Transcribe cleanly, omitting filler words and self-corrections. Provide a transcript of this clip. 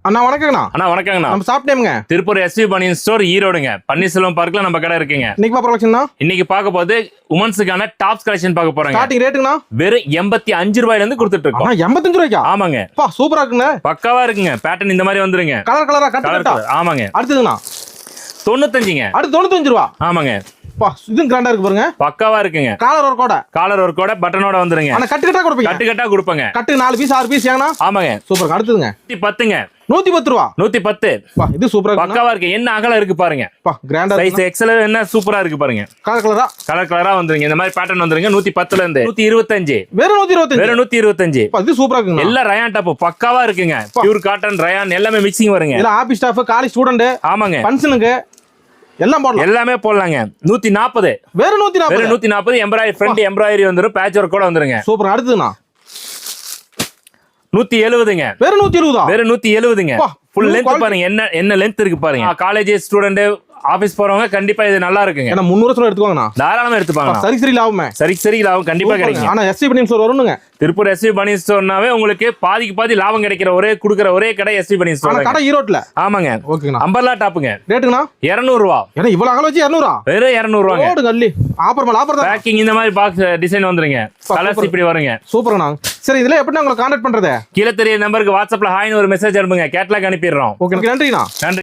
அண்ணா வணக்கங்கண்ணா. அண்ணா வணக்கங்கண்ணா. நம்ம shop நேம்ங்க Tiruppur SV பனியன் store, ஈரோடுங்க. Panneerselvam பார்க்ல நம்ம கடை இருக்குங்க. இன்னைக்கு பாப்பா கலெக்ஷன்னா இன்னைக்கு பார்க்க போது உமன்ஸுக்கான டாப்ஸ் கலெக்ஷன் பார்க்க போறோங்க. ஸ்டார்டிங் ரேட்டுங்கண்ணா வெறும் 85 ரூபாயில இருந்து கொடுத்துட்டு இருக்கோம். 85 ரூபாய்க்கா? ஆமாங்க. பா சூப்பரா இருக்குங்க. பக்காவா இருக்குங்க. பேட்டர்ன் இந்த மாதிரி வந்துருங்க. கலர் கலரா கட் கலர் கட்டா. ஆமாங்க. அடுத்ததுண்ணா 95ங்க. அடுத்து 95 ரூபா. ஆமாங்க. பா இதுவும் கிராண்டா இருக்கு பாருங்க. பக்காவா இருக்குங்க. காலர் ஒரு கோட. காலர் ஒரு கோட பட்டனோட வந்துருங்க. அண்ணா கட்டு கட்டா கொடுப்பீங்க? கட்டு கட்டா கொடுப்பங்க. கட்டு 4 பீஸ் 6 பீஸ் ஏங்கண்ணா? ஆமாங்க. சூப்பர். அடுத்ததுங்க 110ங்க. 110 ரூபா. 110. பா இது சூப்பரா இருக்கு. பக்காவா இருக்கு. என்ன அகலம் இருக்கு பாருங்க. பா கிராண்டா சைஸ் எக்ஸல் என்ன சூப்பரா இருக்கு பாருங்க. கலர் கலரா கலர் கலரா வந்துருங்க. இந்த மாதிரி பேட்டர்ன் வந்துருங்க. 110ல இருந்து 125. வெறும் 125. வெறும் 125. பா இது சூப்பரா இருக்குங்க. எல்லாம் ரயான் டாப் பக்காவா இருக்குங்க. பியூர் காட்டன் ரயான் எல்லாமே மிக்சிங் வருங்க. இல்ல ஆபீஸ் ஸ்டாஃப், காலேஜ் ஸ்டூடண்ட், ஆமாங்க. ஃபங்க்ஷனுக்கு எல்லாம் போடலாம். எல்லாமே போடலாங்க. 140. வெறும் 140. வெறும் 140. எம்ப்ராய்டரி ஃப்ரண்ட் எம்ப்ராய்டரி வந்துரும். பேட்ச் ஒர்க் கூட வந்துருங்க. சூப்பர். அடுத்ததுண்ணா 170ங்க. வெறும் 120. வெறும் 170ங்க. பா, ஃபுல் லென்த் quality. பாருங்க. என்ன லென்த் இருக்கு பாருங்க. காலேஜ் ஸ்டூடெண்ட், ஆபீஸ் போறவங்க கண்டிப்பா இது நல்லா இருக்குங்க. ஏன்னா 300 சொல்ல எடுத்துவாங்கண்ணா. தாராளமா எடுத்துப்பாங்க. சரி லாபமே. சரி லாபம் கண்டிப்பா கிடைக்கும். ஆனா எஸ்வி பனியன் ஸ்டோர் வரும்னுங்க. திருப்பூர் எஸ்வி பனியன் ஸ்டோர்னாவே உங்களுக்கு பாதிக்கு பாதி லாபம் கிடைக்கிற ஒரே கடை எஸ்வி பனியன் ஆனா ஸ்டோர். கடை ஈரோட்ல. ஆமாங்க. ஓகேண்ணா. அம்பர்லா டாப்புங்க. ரேட்டுங்கண்ணா 200 ரூபா. ஏன்னா இவ்வளவு அகல வச்சு 200. வெறும் 200 ரூபாங்க. ஓடு கல்லி. ஆஃபர் மேல ஆஃபர் தான். பேக்கிங் இந்த மாதிரி பாக்ஸ் டிசைன் வந்துருங்க. கலர்ஸ் இப்படி வருங்க. சூப்பர்ண்ணா. சரி இதுல எப்படி உங்களை கான்டாக்ட் பண்றது? கீழே தெரிய நம்பருக்கு வாட்ஸ்அப்ல ஹாய்னு ஒரு மெசேஜ் அனுப்புங்க. கேட்லாக் அனுப்பிடுறோம். ஓகே நன்றிண்ணா. நன்றி.